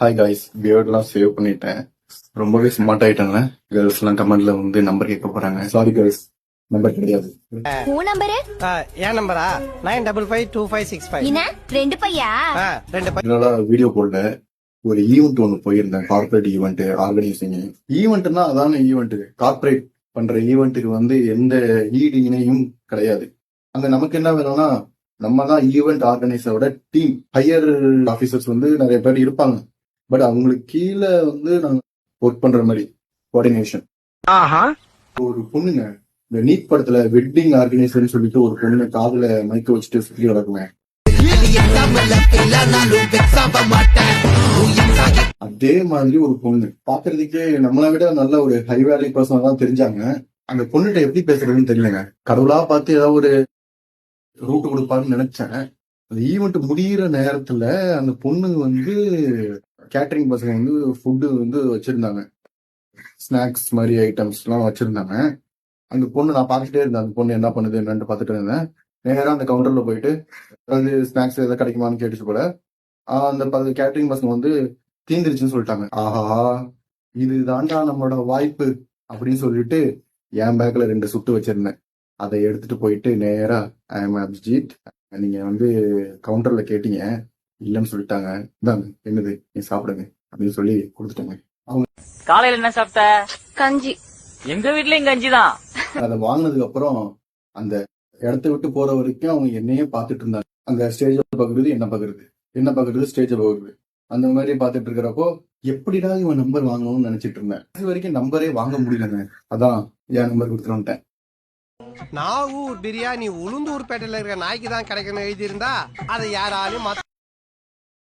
Hi guys, பியர்ட்லாம் save பண்ணிட்டேன். ரொம்பவே smart ஆயிட்டேன்ல. Girls எல்லாம் கமெண்ட்ல வந்து நம்பர் கேட்க போறாங்க. சாரி கேர்ள்ஸ், நம்பர் கிடையாது. உன் நம்பரு என் நம்பரா 955256 என்ன ரெண்டு பையா இதனால வீடியோ போடல. ஒரு ஈவெண்ட் ஒன்று போயிருந்தேன், கார்பரேட் ஈவெண்ட் ஆர்கனைசிங். ஈவெண்ட்னா அதான ஈவெண்ட். கார்பரேட் பண்ற ஈவெண்ட்டுக்கு வந்து எந்த ஈடு இணையும் கிடையாது. அங்க நமக்கு என்ன வேணும்னா, நம்ம தான் ஈவெண்ட் ஆர்கனைசரோட டீம். ஹையர் ஆபீசர்ஸ் வந்து நிறைய பேர் இருப்பாங்க. பட் அவங்களுக்கு கீழே வந்து நாங்க ஒர்க் பண்ற மாதிரி கோஆர்டினேஷன். ஒரு பொண்ணுங்க, இந்த நீட் படத்துல வெட்டிங் ஆர்கனைசர்னு சொல்லிட்டு ஒரு பொண்ணு காதுல மைக்க வச்சுட்டு சுத்தி கிடக்குங்க. அதே மாதிரி ஒரு பொண்ணு பாக்குறதுக்கே நம்மளை விட நல்ல ஒரு ஹை வேல்யூ பர்சனா தான் தெரிஞ்சாங்க. அந்த பொண்ணுகிட்ட எப்படி பேசுறதுன்னு தெரியலங்க. கடவுளா பார்த்து ஏதாவது ஒரு ரூட் கொடுப்பாருன்னு நினைச்சேன். அந்த ஈவெண்ட் முடியிற நேரத்துல அந்த பொண்ணு வந்து கேட்டரிங் பசங்க வந்து ஃபுட்டு வந்து வச்சிருந்தாங்க, ஸ்நாக்ஸ் மாதிரி ஐட்டம்ஸ் எல்லாம் வச்சிருந்தாங்க. அந்த பொண்ணு நான் பார்த்துட்டே இருந்தேன், அந்த பொண்ணு என்ன பண்ணுது என்னன்னு பார்த்துட்டு இருந்தேன். நேரம் அந்த கவுண்டர்ல போயிட்டு அதாவது ஸ்நாக்ஸ் எதாவது கிடைக்குமான்னு கேட்டுச்சு போல. அந்த கேட்டரிங் பசங்க வந்து தீந்துருச்சுன்னு சொல்லிட்டாங்க. ஆஹா, இது தாண்டா நம்மளோட வாய்ப்பு அப்படின்னு சொல்லிட்டு என் பேக்ல 2 சுட்டு வச்சிருந்தேன். அதை எடுத்துட்டு போயிட்டு நேரா ஐ எம் அபிஜித், நீங்க வந்து கவுண்டர்ல கேட்டீங்க, இல்லன்னு சொல்லிட்டாங்க, இந்தாங்க என்னது நீ சாப்பிடுங்க அப்படின்னு சொல்லி கொடுத்துட்டாங்க. அவங்க காலையில என்ன சாப்பிட்ட? கஞ்சி. எங்க வீட்லயும் கஞ்சி தான். அதை வாங்கினதுக்கு அப்புறம் அந்த இடத்த விட்டு போற வரைக்கும் அவங்க என்னையே பார்த்துட்டு இருந்தாங்க. அந்த ஸ்டேஜ பாக்குறது, என்ன பாக்குறது, என்ன பாக்குறது, ஸ்டேஜ பாக்குறது, அந்த மாதிரி பார்த்துட்டு இருக்கிறப்போ எப்படிடா இவன் நம்பர் வாங்கணும்னு நினைச்சிட்டு இருந்தேன். இது வரைக்கும் நம்பரே வாங்க முடியலங்க. அதான் என் நம்பர் கொடுத்துருந்தேன். நாகூர் பிரியாணி உளுந்தூர் பேட்டையில இருக்கிற நாய்க்கு தான் கிடைக்கணும் எழுதி இருந்தா அதை யாராலும்